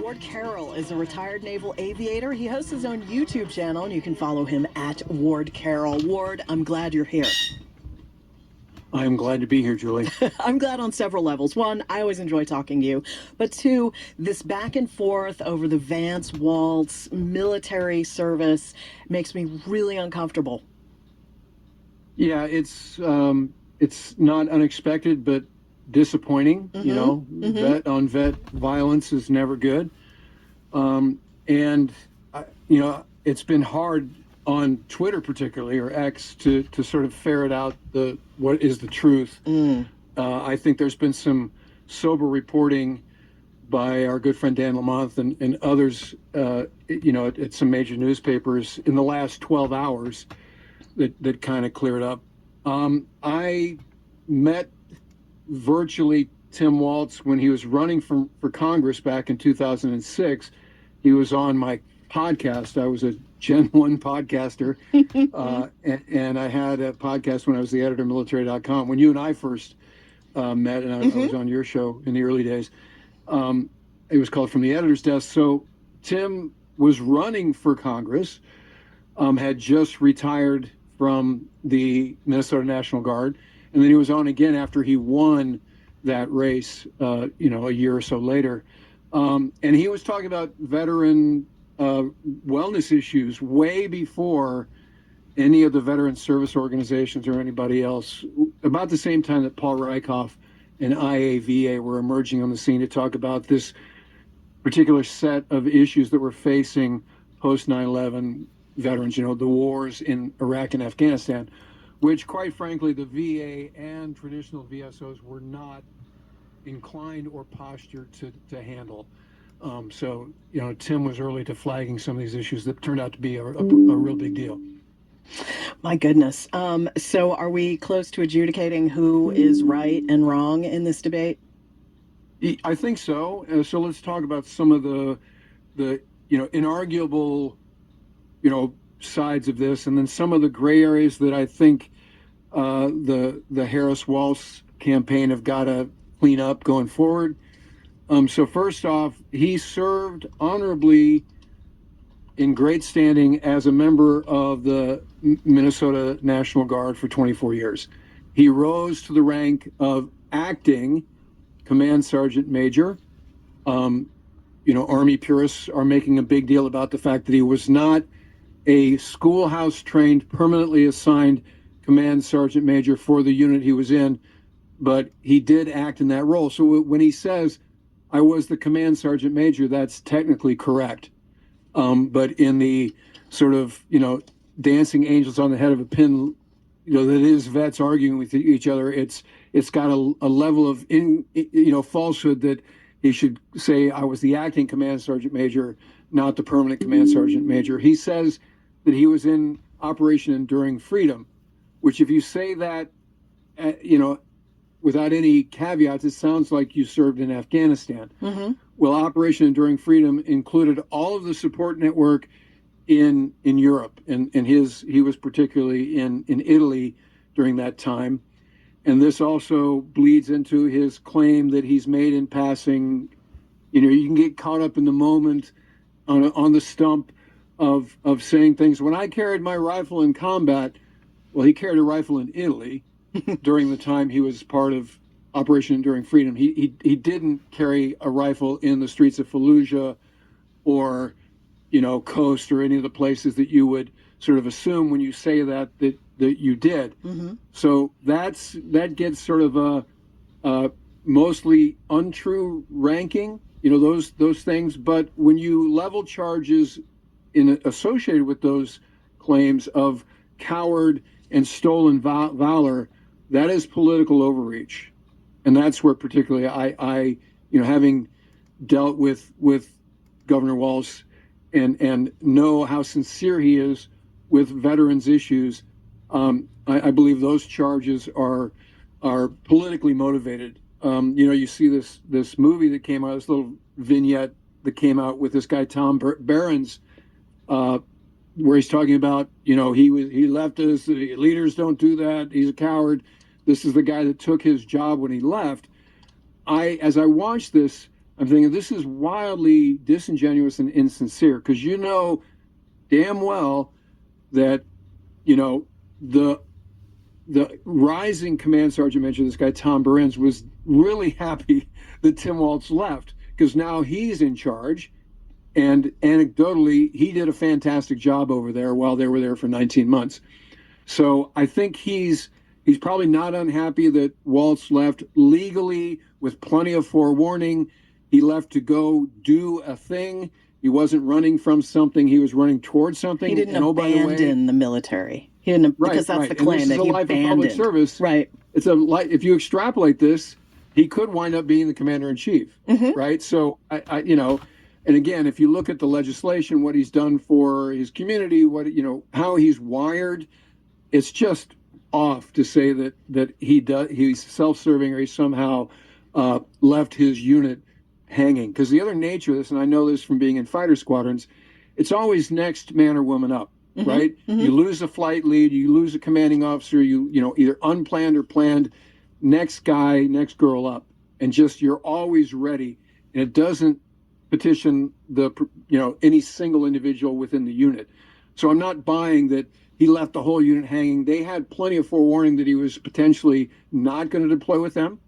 Ward Carroll is a retired naval aviator. He hosts his own YouTube channel, and you can follow him at Ward Carroll. Ward, I'm glad you're here. I'm glad to be here, Julie. I'm glad on several levels. One, I always enjoy talking to you. But two, this back and forth over the Vance Walz military service makes me really uncomfortable. Yeah, it's not unexpected, but disappointing. You know, vet on vet violence is never good. And you know, it's been hard on Twitter, particularly, or X, to sort of ferret out what is the truth. I think there's been some sober reporting by our good friend Dan Lamont and others, you know, at some major newspapers in the last 12 hours that kind of cleared up. I met virtually Tim Walz when he was running for Congress back in 2006. He was on my podcast. I was a Gen 1 podcaster, and I had a podcast when I was the editor of military.com. When you and I first met, and I was on your show in the early days, it was called From the Editor's Desk. So Tim was running for Congress, had just retired from the Minnesota National Guard, and then he was on again after he won that race, you know, a year or so later. And he was talking about veteran wellness issues way before any of the veteran service organizations or anybody else, about the same time that Paul Reichoff and IAVA were emerging on the scene to talk about this particular set of issues that we're facing post 9/11 veterans, you know, the wars in Iraq and Afghanistan, which quite frankly, the VA and traditional VSOs were not inclined or postured to handle. So, you know, Tim was early to flagging some of these issues that turned out to be a real big deal. My goodness. So are we close to adjudicating who is right and wrong in this debate? I think so. So let's talk about some of the you know, inarguable, you know, sides of this, and then some of the gray areas that I think the Harris-Walz campaign have got to clean up going forward. So first off, he served honorably in great standing as a member of the Minnesota National Guard for 24 years. He rose to the rank of acting command sergeant major. You know, Army purists are making a big deal about the fact that he was not a schoolhouse trained, permanently assigned command sergeant major for the unit he was in, but he did act in that role. So when he says, I was the command sergeant major, that's technically correct. But in the sort of, you know, dancing angels on the head of a pin, you know, that is vets arguing with each other, it's got a level of, you know, falsehood that he should say, I was the acting command sergeant major, not the permanent command sergeant major. He says that he was in Operation Enduring Freedom, which if you say that, you know, without any caveats, it sounds like you served in Afghanistan. Well, Operation Enduring Freedom included all of the support network in Europe, and he was particularly in Italy during that time. And this also bleeds into his claim that he's made in passing. You know, you can get caught up in the moment on the stump of saying things. When I carried my rifle in combat, well, he carried a rifle in Italy during the time he was part of Operation Enduring Freedom. He didn't carry a rifle in the streets of Fallujah or, you know, Khost or any of the places that you would sort of assume when you say that you did. So that gets sort of a mostly untrue ranking, you know, those things. But when you level charges associated with those claims of coward and stolen valor, that is political overreach. And that's where particularly I you know, having dealt with Governor Walz and know how sincere he is with veterans issues, I believe those charges are politically motivated. You know, you see this movie that came out, this little vignette that came out with this guy Tom Behrens, where he's talking about, you know, he left us. The leaders don't do that. He's a coward. This is the guy that took his job when he left. As I watched this, I'm thinking this is wildly disingenuous and insincere because you know damn well that you know the rising command sergeant mentioned this guy Tom Behrens was really happy that Tim Walz left because now he's in charge. And anecdotally, he did a fantastic job over there while they were there for 19 months. So I think he's probably not unhappy that Walz left legally with plenty of forewarning. He left to go do a thing. He wasn't running from something. He was running towards something. He didn't and, abandon the military. He didn't, right, because that's right. the claim and this that is he a life abandoned. of public service. Right. It's a if you extrapolate this, he could wind up being the commander in chief. Right. So I you know, and again, if you look at the legislation, what he's done for his community, what you know, how he's wired, it's just off to say that he's self-serving or he somehow left his unit hanging. Because the other nature of this, and I know this from being in fighter squadrons, it's always next man or woman up. Right? You lose a flight lead, you lose a commanding officer, you know, either unplanned or planned, next guy, next girl up. And just you're always ready. And it doesn't petition the you know any single individual within the unit. So I'm not buying that he left the whole unit hanging. They had plenty of forewarning that he was potentially not going to deploy with them.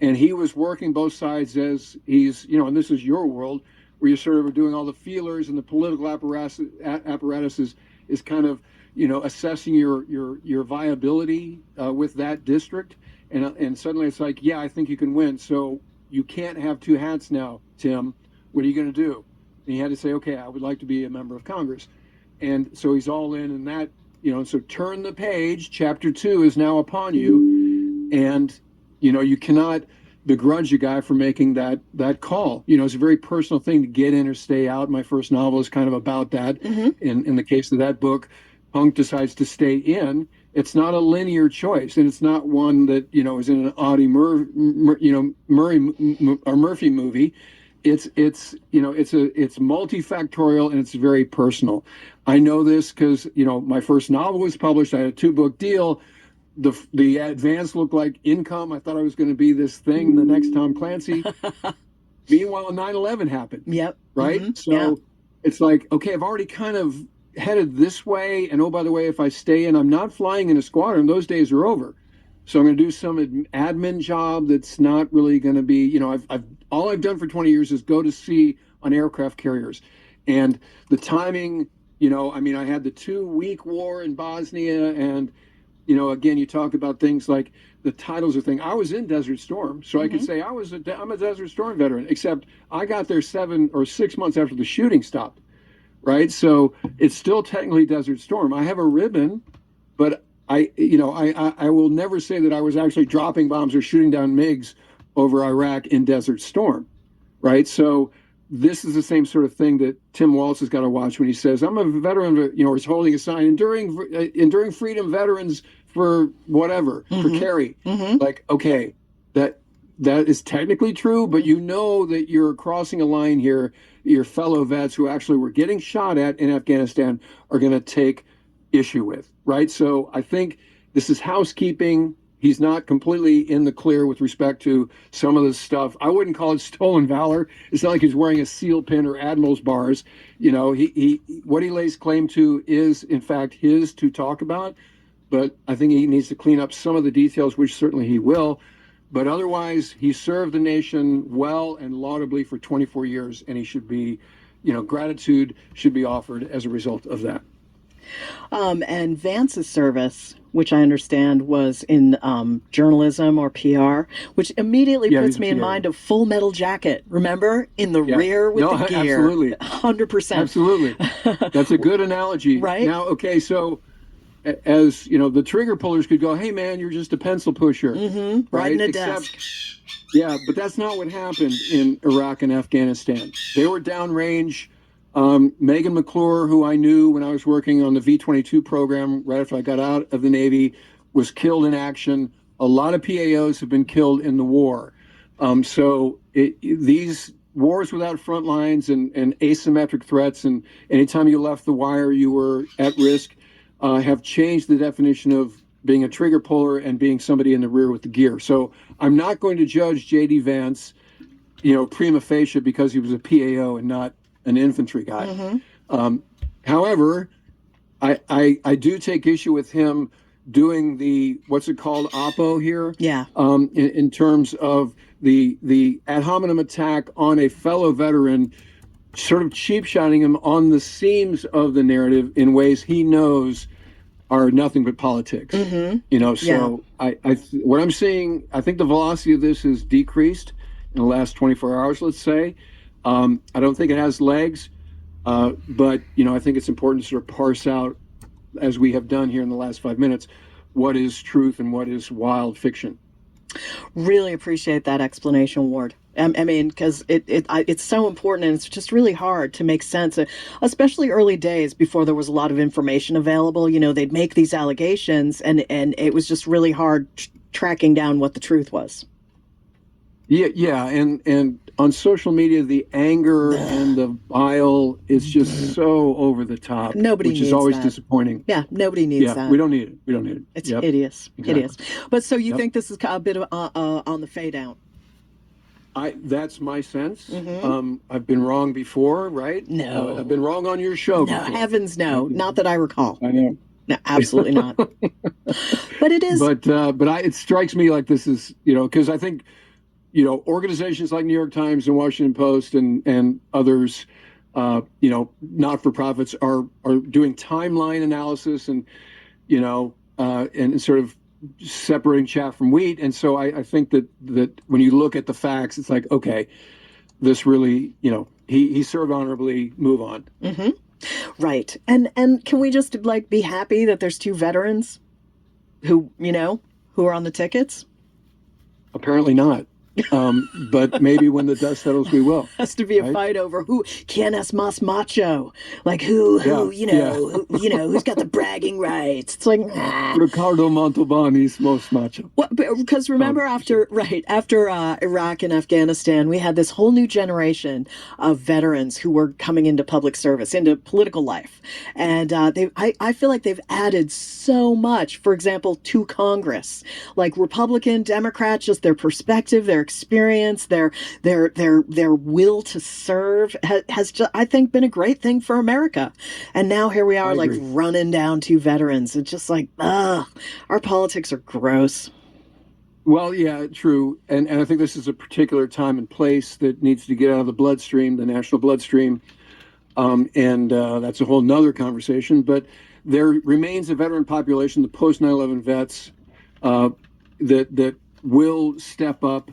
And he was working both sides as he's, you know, and this is your world where you sort of are doing all the feelers and the political apparatus is kind of, you know, assessing your viability with that district. And suddenly it's like, yeah, I think you can win. So you can't have two hats now, Tim. What are you going to do? And he had to say, okay, I would like to be a member of Congress. And so he's all in, and that, you know, so turn the page. Chapter 2 is now upon you. And, you know, you cannot begrudge a guy for making that call. You know, it's a very personal thing to get in or stay out. My first novel is kind of about that. In the case of that book, Punk decides to stay in. It's not a linear choice, and it's not one that, you know, is in an Murphy movie. It's you know, it's multifactorial and it's very personal. I know this because, you know, my first novel was published. I had a 2-book deal. The advance looked like income. I thought I was going to be this thing, the next Tom Clancy. Meanwhile, 9/11 happened. Yep. Right. So it's like, okay, I've already kind of headed this way. And oh, by the way, if I stay in, I'm not flying in a squadron. Those days are over. So I'm going to do some admin job that's not really going to be, you know, all I've done for 20 years is go to sea on aircraft carriers. And the timing, you know, I mean, I had the 2-week war in Bosnia. And, you know, again, you talk about things like the titles of things. I was in Desert Storm, so I could say I'm a Desert Storm veteran, except I got there 7 or 6 months after the shooting stopped. Right. So it's still technically Desert Storm. I have a ribbon, but I will never say that I was actually dropping bombs or shooting down MiGs over Iraq in Desert Storm. Right. So this is the same sort of thing that Tim Walz has got to watch when he says, I'm a veteran, you know, he's holding a sign, enduring freedom veterans for whatever, for Kerry. Like, okay, that is technically true, but you know that you're crossing a line here. Your fellow vets who actually were getting shot at in Afghanistan are going to take issue with, right? So I think this is housekeeping. He's not completely in the clear with respect to some of this stuff. I wouldn't call it stolen valor. It's not like he's wearing a seal pin or admiral's bars. You know, he what he lays claim to is, in fact, his to talk about. But I think he needs to clean up some of the details, which certainly he will. But otherwise, he served the nation well and laudably for 24 years, and he should be, you know, gratitude should be offered as a result of that. And Vance's service, which I understand was in journalism or PR, which immediately puts me in mind of Full Metal Jacket. Remember, in the rear with the gear. Absolutely. 100%. Absolutely. That's a good analogy. Right. Now, okay, so as you know, the trigger pullers could go, hey man, you're just a pencil pusher. Right in a desk. Yeah, but that's not what happened in Iraq and Afghanistan. They were downrange. Megan McClure, who I knew when I was working on the V-22 program right after I got out of the Navy, was killed in action. A lot of PAOs have been killed in the war. These wars without front lines and asymmetric threats, and anytime you left the wire, you were at risk, have changed the definition of being a trigger puller and being somebody in the rear with the gear. So I'm not going to judge J.D. Vance prima facie because he was a PAO and not an infantry guy. Mm-hmm. However, I do take issue with him doing the, what's it called, oppo here? Yeah. In terms of the ad hominem attack on a fellow veteran, sort of cheap shotting him on the seams of the narrative in ways he knows are nothing but politics. Mm-hmm. So yeah. What I'm seeing, I think the velocity of this has decreased in the last 24 hours, let's say. I don't think it has legs, but I think it's important to sort of parse out, as we have done here in the last 5 minutes, what is truth and what is wild fiction. Really appreciate that explanation, Ward. I mean, because it's so important, and it's just really hard to make sense, especially early days before there was a lot of information available. They'd make these allegations, and it was just really hard tracking down what the truth was. Yeah, and on social media, the anger and the bile is just so over the top. Nobody which needs is always that. Disappointing. Yeah, nobody needs that. We don't need it. It's hideous. Exactly. Hideous. But so you think this is a bit of on the fade out? That's my sense. Mm-hmm. I've been wrong before, right? No. I've been wrong on your show. No, before. Heavens no. Not that I recall. I know. No, absolutely not. But it is. But it strikes me like this is, because I think, organizations like New York Times and Washington Post and others, not-for-profits are doing timeline analysis and sort of separating chaff from wheat. And so I think that when you look at the facts, it's like, okay, this really, he served honorably, move on. Mm-hmm. Right. And can we just be happy that there's two veterans who are on the tickets? Apparently not. But maybe when the dust settles, we will. Has to be a fight over quién es más macho, who's got the bragging rights. It's like Ricardo Montalbani's most macho. Because remember, after Iraq and Afghanistan, we had this whole new generation of veterans who were coming into public service, into political life, and I feel like they've added so much. For example, to Congress, like Republican, Democrat, just their perspective, their experience, their will to serve has just, I think, been a great thing for America. And now here we are, running down two veterans. It's just like, our politics are gross. Well, yeah, true. And I think this is a particular time and place that needs to get out of the bloodstream, the national bloodstream. And that's a whole nother conversation. But there remains a veteran population, the post 9/11 vets, that will step up.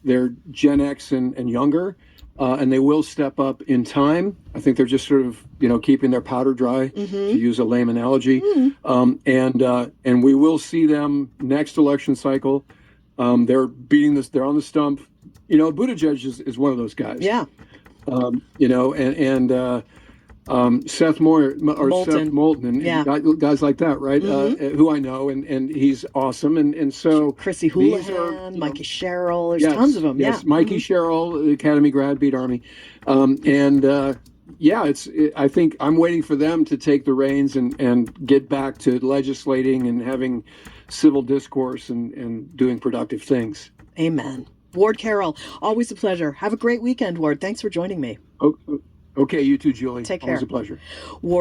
They're Gen X and younger, and they will step up in time. I think they're just sort of, keeping their powder dry, to use a lame analogy. And we will see them next election cycle. They're beating this. They're on the stump. Buttigieg is one of those guys. Yeah. Seth Moulton, and guys like that, right? Who I know, and he's awesome, and so Chrissy Houlihan, Mikey Sherrill, there's tons of them. Yes, Mikey Sherrill, Academy grad, beat Army, I think I'm waiting for them to take the reins and get back to legislating and having civil discourse and doing productive things. Amen. Ward Carroll, always a pleasure. Have a great weekend, Ward. Thanks for joining me. Okay, you too, Julie. Take care. Always a pleasure. Ward